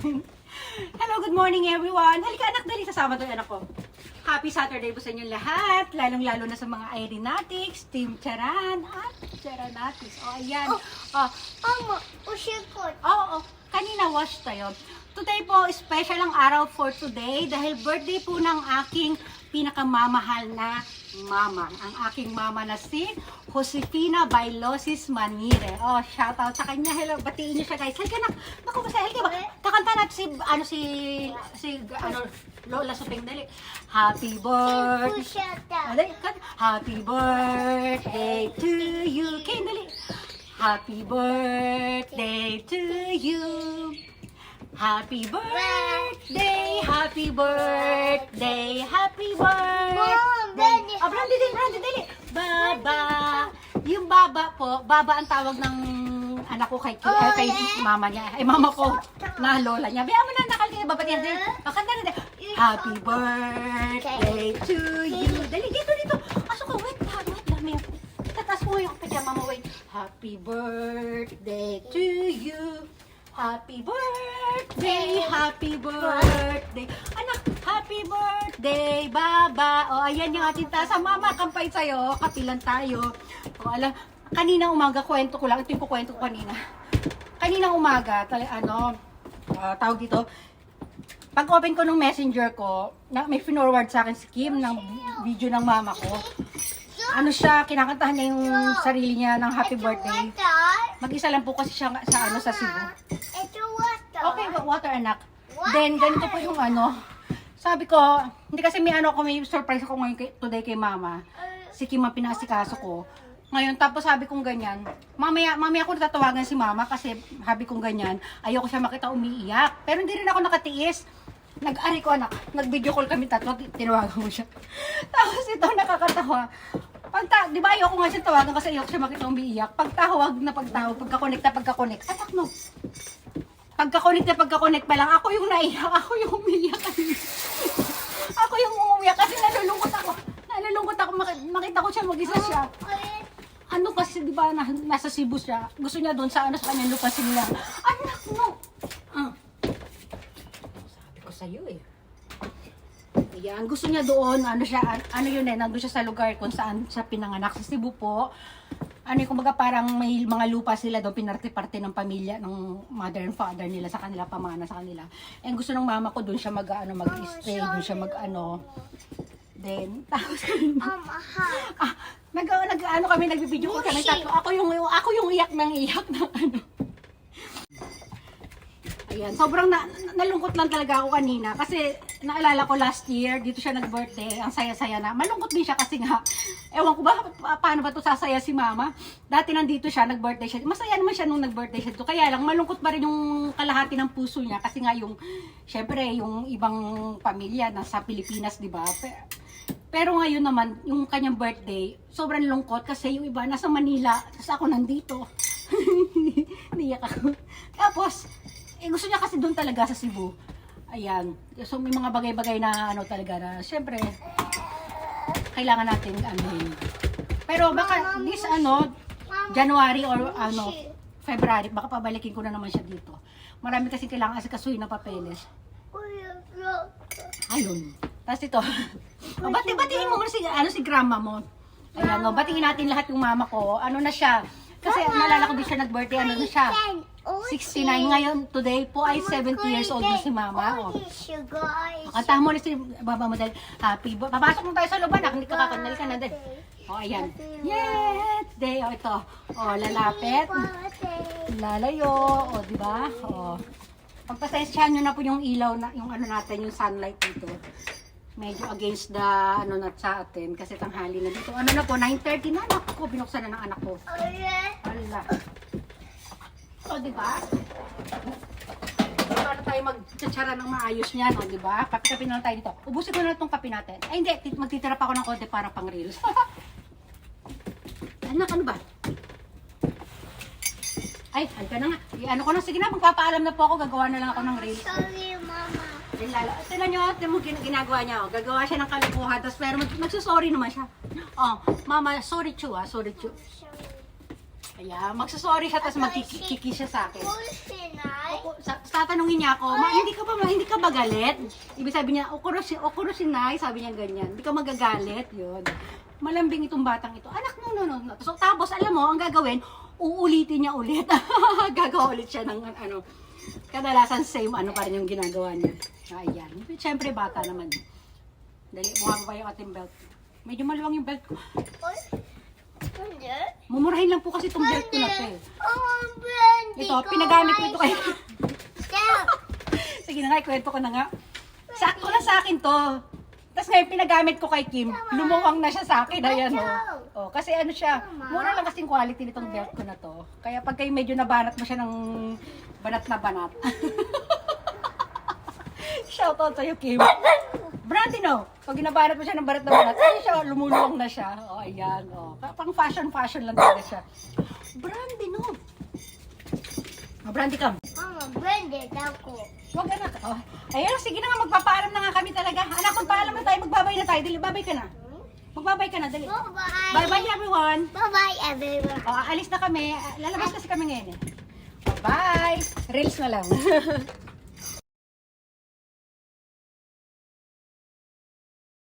Hello, good morning everyone. Halika anak, dali sasama to yung anak ko. Happy Saturday po sa inyo lahat. Lalong-lalo na sa mga Irenatics, Team Charan at Charanatics. O, ayan. Mama, usikot. Oo, kanina wash tayo. Today po, special ang araw for today dahil birthday po ng aking pinakamamahal na mama. Ang aking mama na si Josefina Bailosis Manire. Oh, shout out sa kanya. Hello, batiin niyo siya guys. Halika na. Naku, basta halika ba? Kakanta natin si Lola Suping, dali. Happy birthday. Pushata. Dali, happy birthday to you. Kay, dali. Happy birthday to you. Happy birthday, happy birthday, happy birthday. Daddy. Brandy, dali. Baba. Yung baba po, baba ang tawag ng anak ko kay mama niya. Ay, mama ko na lola niya. Biya mo na nakalagay, babatihan din. Pakanta na din. Happy birthday to you. Dali, dito. Aso ka, wait, dami. Tataas mo yung pajama mo, wait. Happy birthday to you. Happy birthday, happy birthday. Anak, happy birthday, baba. O, ayan yung ating tasa. Mama, kampay sa'yo. Kapilan tayo. O, alam, kanina umaga, kwento ko lang. Ito yung kukwento ko kanina. Kaninang umaga, tawag dito, pag open ko ng messenger ko, may finorward sa akin si Kim ng video ng mama ko. Ano siya, kinakantahan niya yung sarili niya ng happy birthday. Mag-isa lang po kasi siya sa Cebu. Ito water. Okay, water anak. Then, ganito po yung sabi ko, hindi kasi may surprise ako ngayon today kay mama. Si Kim ang pinasikaso ko. Ngayon, tapos sabi kong ganyan, mamaya ko natatawagan si mama kasi sabi kong ganyan, ayoko siya makita umiiyak. Pero hindi rin ako nakatiis. Nag-ari ko anak, nag-video call kami tatlo, tinawagan ko siya. Tapos ito, nakakatawa. Di ba ayoko nga siya tawagan kasi ayoko siya makita umiiyak. Pagtawag, pagka-connect. Anak no. Pagka-connect pa lang, ako yung naiyak, ako yung umiiyak. Ako yung umiiyak kasi nalulungkot ako. Makita ko siya, mag-isa siya. Ano kasi, di ba, nasa Cebu siya. Gusto niya doon sa kanyang lupa sila. Anak no. Sabi ko sa'yo eh. Ayan, gusto niya doon, nandun siya sa lugar kung saan siya pinanganak sa Cebu po. Kumbaga parang may mga lupa sila doon, pinarte-parte ng pamilya, ng mother and father nila sa kanila, pamana sa kanila. And gusto ng mama ko doon siya mag-stay, doon siya then, tapos kami nagbibideo ko kami tatlo. Ako yung iyak ng Ayan, sobrang nalungkot lang talaga ako kanina kasi naalala ko last year, dito siya nag-birthday, ang saya-saya na. Malungkot din siya kasi nga, ewan ko ba, paano ba ito sasaya si mama? Dati nandito siya, nag-birthday siya. Masaya naman siya nung nag-birthday siya dito. Kaya lang, malungkot pa rin yung kalahati ng puso niya kasi nga syempre, yung ibang pamilya nasa Pilipinas, di ba? Pero ngayon naman, yung kanyang birthday, sobrang lungkot kasi yung iba nasa Manila, tapos ako nandito. Niyak ako. Tapos, gusto niya kasi doon talaga sa Cebu. Ayan. So may mga bagay-bagay na talaga na syempre kailangan natin Pero baka this January or February baka pabalikin ko na naman siya dito. Marami kasi kailangan asikasuhin na papeles. Ayun. Tapos ito. Batiin mo si grandma mo. Ayan, batiin natin lahat yung mama ko. Na siya? Kasi naalala ko din siya nag-birthday, na siya? 69 ngayon, today po ay 70 years old na si mama. Kantahan mo na si baba mo dahil happy birthday. Papasok mo tayo sa looban, hindi ka kakanal ka na din. Ayan. Yes! Day, ito. Lalapit. Lalayo. Diba? Pagpasensyahan nyo na po yung ilaw, yung natin, yung sunlight dito. Medyo against the sa atin kasi tanghali na dito. Na po, 9:30 na anak ko, binuksan na ng anak ko. Ala. Diba? Para tayo magtsatsara ng maayos niyan, diba? Kape-kape na lang tayo dito. Ubusin ko na itong kape natin. Ay hindi, magtitira pa ako ng konti para pang reels. Anak, ano ba? Ay, halika na nga. Ko na, sige na, magpapaalam na po ako, gagawa na lang ako ng reels. Sorry, Mama. Tignan nyo, ginagawa niya. Gagawa siya ng kalokohan, tapos pero magsasorry naman siya. Mama, sorry Chu, sorry Chu. Ayan, magsasorry siya, tapos magkikiki siya sa akin. Who's Sinai? Tatanungin niya ako, hindi ka ba galit? Ibig sabi niya, okuro sinay, sabi niya ganyan. Hindi ka magagalit, yun. Malambing itong batang ito. Anak, no. So, tapos, alam mo, ang gagawin, uulitin niya ulit. Gagawa ulit siya ng ano. Kadalasan same ano pa rin yung ginagawa niya. Ayan. Siyempre, bata naman. Dali, buha pa yung ating belt. Medyo maluwang yung belt ko. Hindi. Mumurahin lang po kasi itong belt ko na to eh. Oh, Brandy. Ito, pinagamit ko ito kay... Stop. Sige na nga, ikwento ko na nga. Sakto lang sa akin to. Tapos ngayon, pinagamit ko kay Kim. Lumuwang na siya sa akin. Ayan o. Kasi ano siya, mura lang kasing quality nitong belt ko na to. Kaya pag kayo medyo nabanat mo siya ng banat na banat. Shoutout sa'yo, Kim. Brandy, no? Pag ginabanat mo siya ng banat na banat, ayun siya, lumuluwang na siya. O, ayan. O. Pang fashion lang talaga siya. Brandy, no? O, Brandy, come. Mama, Brandy, ako. Huwag anak. Oh. Ayun, sige na nga, magpapaalam na nga kami talaga. Anak, magpaalam na tayo, magbabay na tayo. Dali, babay ka na. Magbabay ka na, dali. Bye-bye. Bye-bye everyone. Bye-bye, everyone. Oh, alis na kami. Lalabas kasi kami ngayon eh. Bye! Reels na lang.